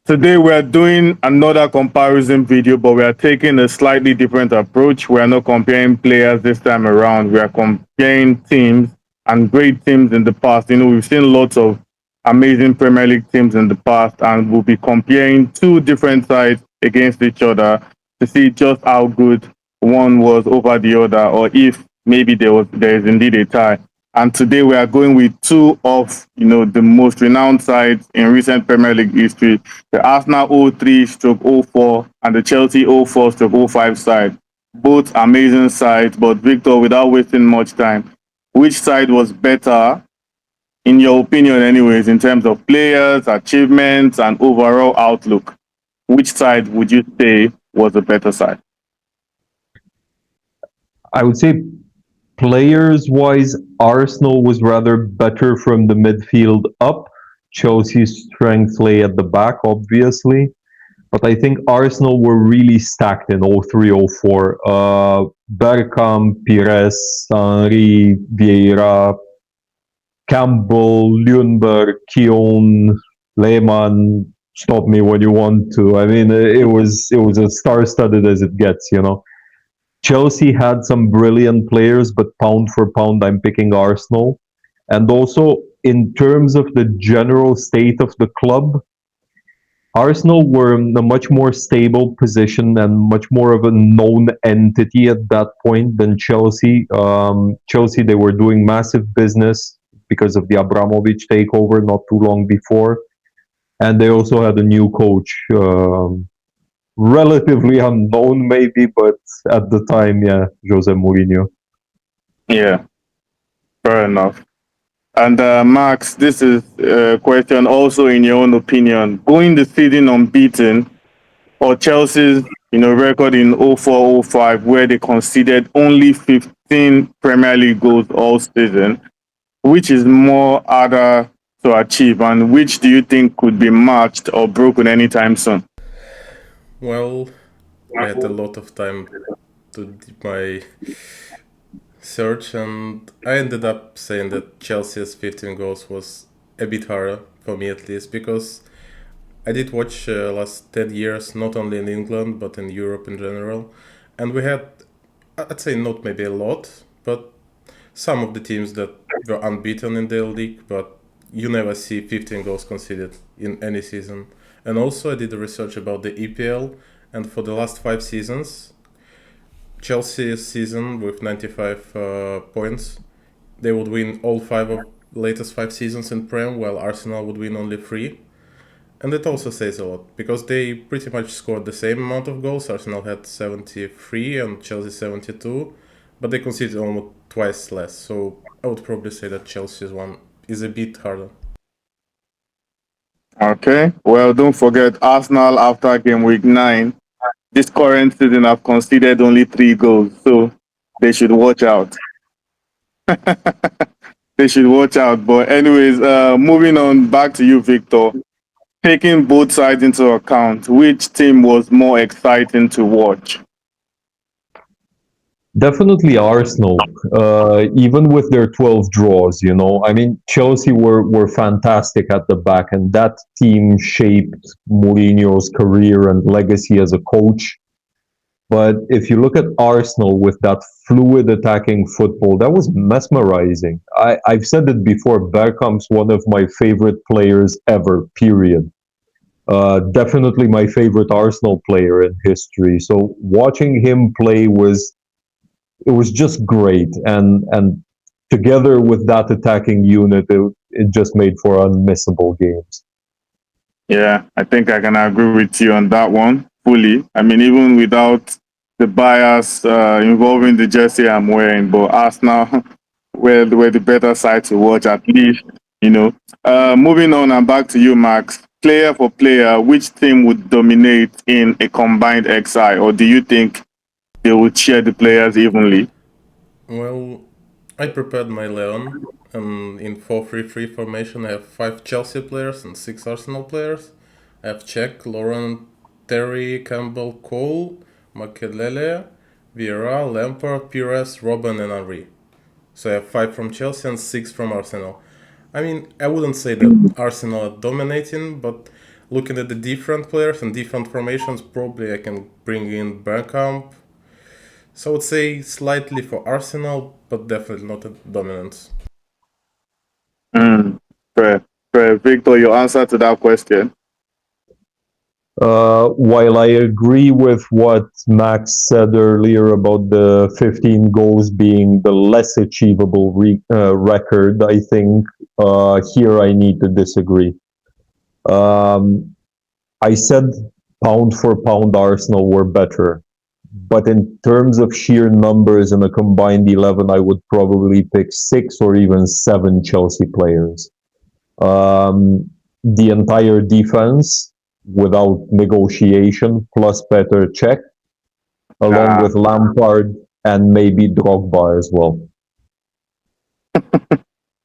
Today we are doing another comparison video, but we are taking a slightly different approach. We are not comparing players this time around. We are comparing teams and great teams in the past. We've seen lots of amazing Premier League teams in the past, and we'll be comparing two different sides against each other to see just how good one was over the other, or if maybe there is indeed a tie. And today we are going with two of the most renowned sides in recent Premier League history, the Arsenal 03 stroke 04 and the Chelsea 04 stroke 05 side. Both amazing sides, but Victor, without wasting much time, which side was better, in your opinion, anyways, in terms of players, achievements, and overall outlook? Which side would you say was the better side? I would say players wise, Arsenal was rather better from the midfield up. Chelsea's strength lay at the back, obviously. But I think Arsenal were really stacked in 03, 04. Bergkamp, Pires, Henry, Vieira, Campbell, Ljungberg, Keown, Lehmann. Stop me when you want to. I mean, it was as star-studded as it gets. Chelsea had some brilliant players, but pound for pound, I'm picking Arsenal. And also, in terms of the general state of the club, Arsenal were in a much more stable position and much more of a known entity at that point than Chelsea. Chelsea, they were doing massive business because of the Abramovich takeover not too long before. And they also had a new coach, relatively unknown maybe, but at the time, yeah, Jose Mourinho. Yeah, fair enough. And Max, this is a question also in your own opinion. Going the season unbeaten or Chelsea's record in 04-05 where they conceded only 15 Premier League goals all season, which is more harder to achieve, and which do you think could be matched or broken anytime soon? Well, I had a lot of time to do my search, and I ended up saying that Chelsea's 15 goals was a bit harder, for me at least, because I did watch last 10 years, not only in England, but in Europe in general, and we had, I'd say not maybe a lot, but some of the teams that were unbeaten in their league, but you never see 15 goals conceded in any season. And also, I did the research about the EPL, and for the last 5 seasons, Chelsea's season with 95 points, they would win all five of latest 5 seasons in Prem, while Arsenal would win only three. And that also says a lot because they pretty much scored the same amount of goals. Arsenal had 73 and Chelsea 72, but they conceded almost twice less. So I would probably say that Chelsea's one is a bit harder. Okay. Well, don't forget Arsenal after game week 9. This current season have conceded only 3 goals, so they should watch out. They should watch out. But anyways, moving on back to you, Victor. Taking both sides into account, which team was more exciting to watch? Definitely Arsenal, even with their 12 draws, I mean, Chelsea were fantastic at the back, and that team shaped Mourinho's career and legacy as a coach. But if you look at Arsenal with that fluid attacking football, that was mesmerizing. I've said it before, Bergkamp's one of my favorite players ever, period. Definitely my favorite Arsenal player in history. So watching him play was just great, and together with that attacking unit, it just made for unmissable games. Yeah, I think I can agree with you on that one fully. I mean, even without the bias involving the jersey I'm wearing, but Arsenal were the better side to watch at least. Moving on and back to you, Max. Player for player, which team would dominate in a combined XI, or do you think they would share the players evenly? Well, I prepared my 11, and in 4-3-3 formation, I have 5 Chelsea players and 6 Arsenal players. I have Czech, Lauren, Terry, Campbell, Cole, Makelele, Vieira, Lampard, Pires, Robben, and Henry. So I have 5 from Chelsea and 6 from Arsenal. I mean, I wouldn't say that Arsenal are dominating, but looking at the different players and different formations, probably I can bring in Bergkamp. So I would say slightly for Arsenal, but definitely not a dominance. Fair, fair. Victor, your answer to that question? While I agree with what Max said earlier about the 15 goals being the less achievable record, I think here I need to disagree. I said pound for pound Arsenal were better, but in terms of sheer numbers in a combined 11, I would probably pick 6 or even 7 Chelsea players. The entire defense without negotiation, plus Petr Cech, along with Lampard and maybe Drogba as well.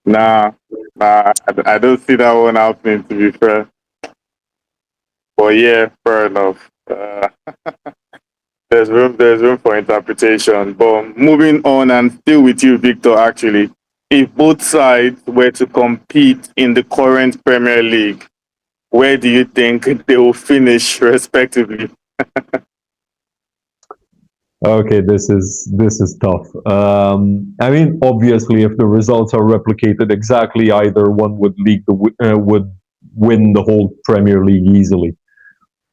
Nah, I don't see that one happening, to be fair. But yeah, fair enough. There's room for interpretation. But moving on and still with you, Victor, actually, if both sides were to compete in the current Premier League, where do you think they will finish respectively? Okay, this is tough. I mean, obviously, if the results are replicated exactly, either one would would win the whole Premier League easily.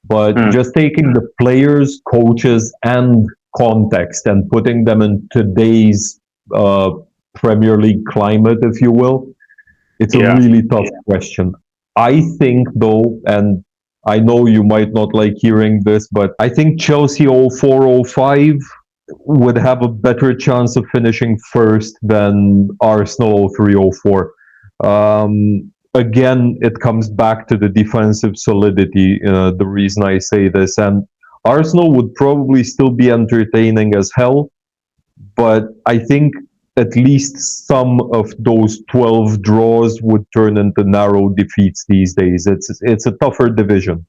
But just taking the players, coaches, and context and putting them in today's Premier League climate, if you will, it's a really tough question. I think, though, and I know you might not like hearing this, but I think Chelsea 04-05 would have a better chance of finishing first than Arsenal 03-04. Again, it comes back to the defensive solidity, the reason I say this. And Arsenal would probably still be entertaining as hell, but I think at least some of those 12 draws would turn into narrow defeats these days. It's a tougher division.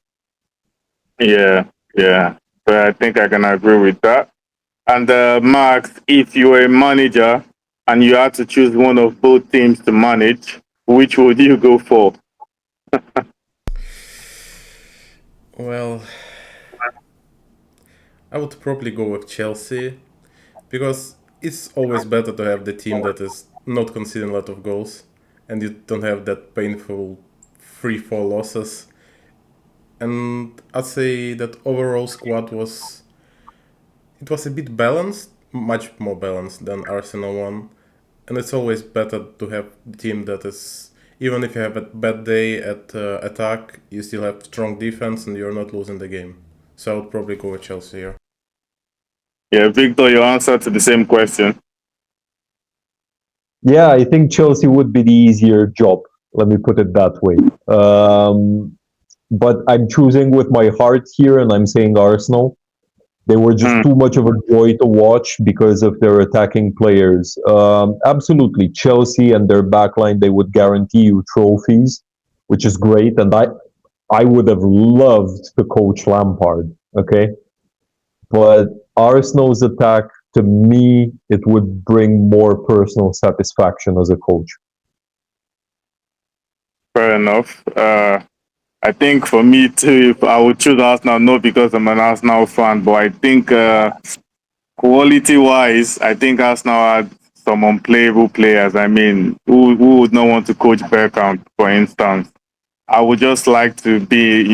Yeah. But I think I can agree with that. And Max, if you were a manager and you had to choose one of both teams to manage, which would you go for? Well, I would probably go with Chelsea because it's always better to have the team that is not conceding a lot of goals and you don't have that painful 3-4 losses. And I'd say that overall squad was a bit balanced, much more balanced than Arsenal one. And it's always better to have a team that is, even if you have a bad day at attack, you still have strong defense and you're not losing the game. So I would probably go with Chelsea here. Yeah, Victor, your answer to the same question. Yeah, I think Chelsea would be the easier job. Let me put it that way. But I'm choosing with my heart here, and I'm saying Arsenal. They were just too much of a joy to watch because of their attacking players. Absolutely, Chelsea and their backline, they would guarantee you trophies, which is great. And I would have loved to coach Lampard, okay? But Arsenal's attack, to me, it would bring more personal satisfaction as a coach. Fair enough. I think for me too, if I would choose Arsenal, not because I'm an Arsenal fan, but I think quality-wise, I think Arsenal had some unplayable players. I mean, who would not want to coach Bergkamp, for instance? I would just like to be,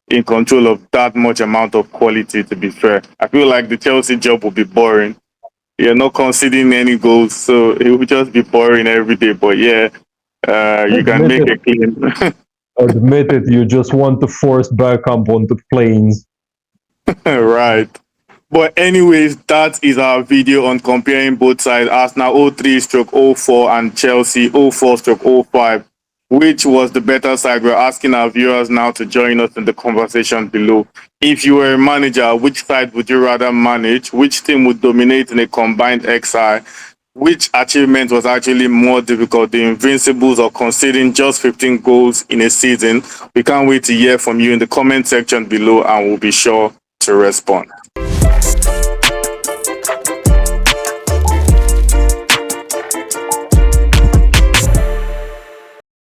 in control of that much amount of quality, to be fair. I feel like the Chelsea job would be boring. You're not conceding any goals, so it would just be boring every day. But yeah, you can make a clean. Admit it, you just want to force Bergkamp onto planes. Right. But anyways, that is our video on comparing both sides. Arsenal 03/04 and Chelsea 04/05. Which was the better side? We're asking our viewers now to join us in the conversation below. If you were a manager, which side would you rather manage? Which team would dominate in a combined XI? Which achievement was actually more difficult, the Invincibles or conceding just 15 goals in a season? We can't wait to hear from you in the comment section below and we'll be sure to respond.